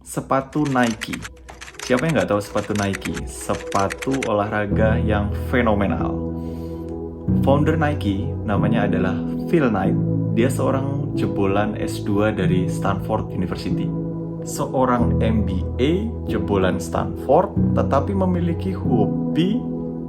Sepatu Nike. Siapa yang nggak tahu sepatu Nike? Sepatu olahraga yang fenomenal. Founder Nike namanya adalah Phil Knight. Dia seorang jebolan S2 dari Stanford University. Seorang MBA jebolan Stanford, tetapi memiliki hobi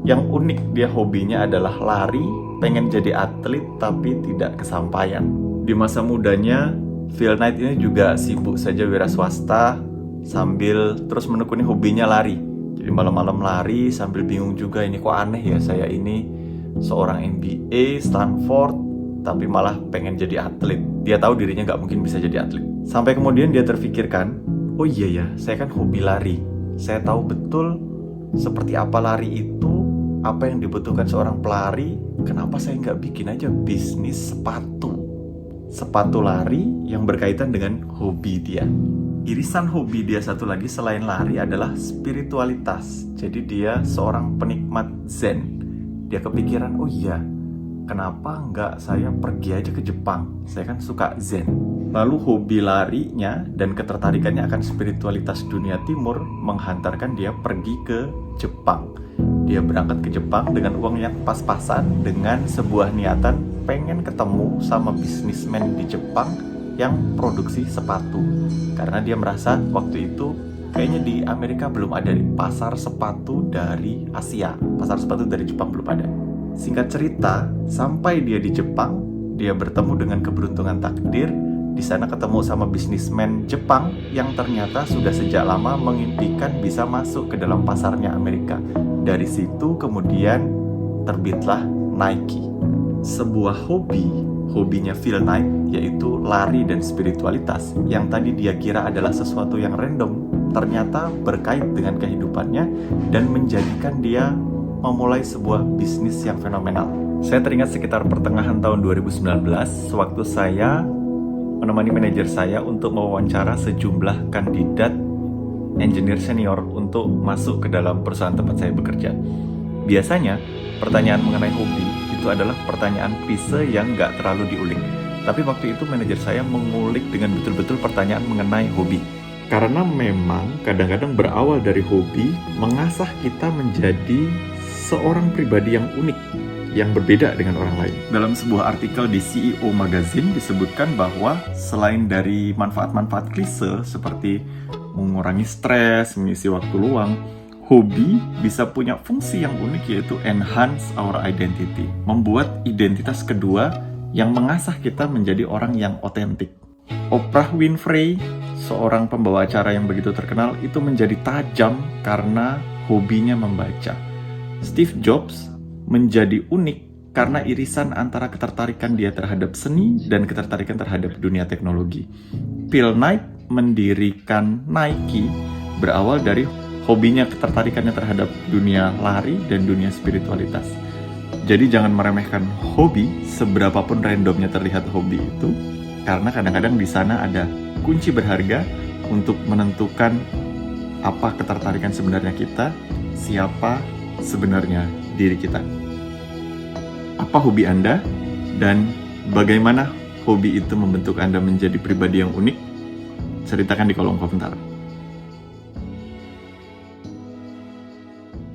yang unik. Dia hobinya adalah lari, pengen jadi atlet tapi tidak kesampaian. Di masa mudanya, Phil Knight ini juga sibuk saja wira swasta sambil terus menekuni hobinya lari. Jadi malam-malam lari sambil bingung juga, ini kok aneh ya, saya ini seorang MBA Stanford tapi malah pengen jadi atlet. Dia tahu dirinya nggak mungkin bisa jadi atlet. Sampai kemudian dia terfikirkan, oh iya ya, saya kan hobi lari. Saya tahu betul seperti apa lari itu, apa yang dibutuhkan seorang pelari. Kenapa saya nggak bikin aja bisnis sepatu lari yang berkaitan dengan hobi dia. Irisan hobi dia satu lagi selain lari adalah spiritualitas. Jadi dia seorang penikmat Zen. Dia kepikiran, oh iya, kenapa nggak saya pergi aja ke Jepang? Saya kan suka Zen. Lalu hobi larinya dan ketertarikannya akan spiritualitas dunia timur menghantarkan dia pergi ke Jepang. Dia berangkat ke Jepang dengan uang yang pas-pasan, dengan sebuah niatan pengen ketemu sama bisnismen di Jepang yang produksi sepatu. Karena dia merasa waktu itu kayaknya di Amerika belum ada pasar sepatu dari Asia. Pasar sepatu dari Jepang belum ada. Singkat cerita, sampai dia di Jepang, dia bertemu dengan keberuntungan takdir. Di sana ketemu sama bisnismen Jepang yang ternyata sudah sejak lama mengimpikan bisa masuk ke dalam pasarnya Amerika. Dari situ kemudian terbitlah Nike. Sebuah hobinya Phil Knight, yaitu lari dan spiritualitas, yang tadi dia kira adalah sesuatu yang random, ternyata berkait dengan kehidupannya dan menjadikan dia memulai sebuah bisnis yang fenomenal. Saya teringat sekitar pertengahan tahun 2019, sewaktu saya menemani manajer saya untuk mewawancara sejumlah kandidat engineer senior untuk masuk ke dalam perusahaan tempat saya bekerja. Biasanya, pertanyaan mengenai hobi itu adalah pertanyaan klise yang nggak terlalu diulik. Tapi waktu itu manajer saya mengulik dengan betul-betul pertanyaan mengenai hobi. Karena memang kadang-kadang berawal dari hobi, mengasah kita menjadi seorang pribadi yang unik, yang berbeda dengan orang lain. Dalam sebuah artikel di CEO Magazine disebutkan bahwa selain dari manfaat-manfaat klise seperti mengurangi stres, mengisi waktu luang, hobi bisa punya fungsi yang unik, yaitu enhance our identity, membuat identitas kedua yang mengasah kita menjadi orang yang otentik. Oprah Winfrey, seorang pembawa acara yang begitu terkenal, itu menjadi tajam karena hobinya membaca. Steve Jobs menjadi unik karena irisan antara ketertarikan dia terhadap seni dan ketertarikan terhadap dunia teknologi. Phil Knight mendirikan Nike berawal dari hobinya, ketertarikannya terhadap dunia lari dan dunia spiritualitas. Jadi jangan meremehkan hobi, seberapapun randomnya terlihat hobi itu, karena kadang-kadang di sana ada kunci berharga untuk menentukan apa ketertarikan sebenarnya kita, siapa sebenarnya diri kita. Apa hobi Anda, dan bagaimana hobi itu membentuk Anda menjadi pribadi yang unik? Ceritakan di kolom komentar.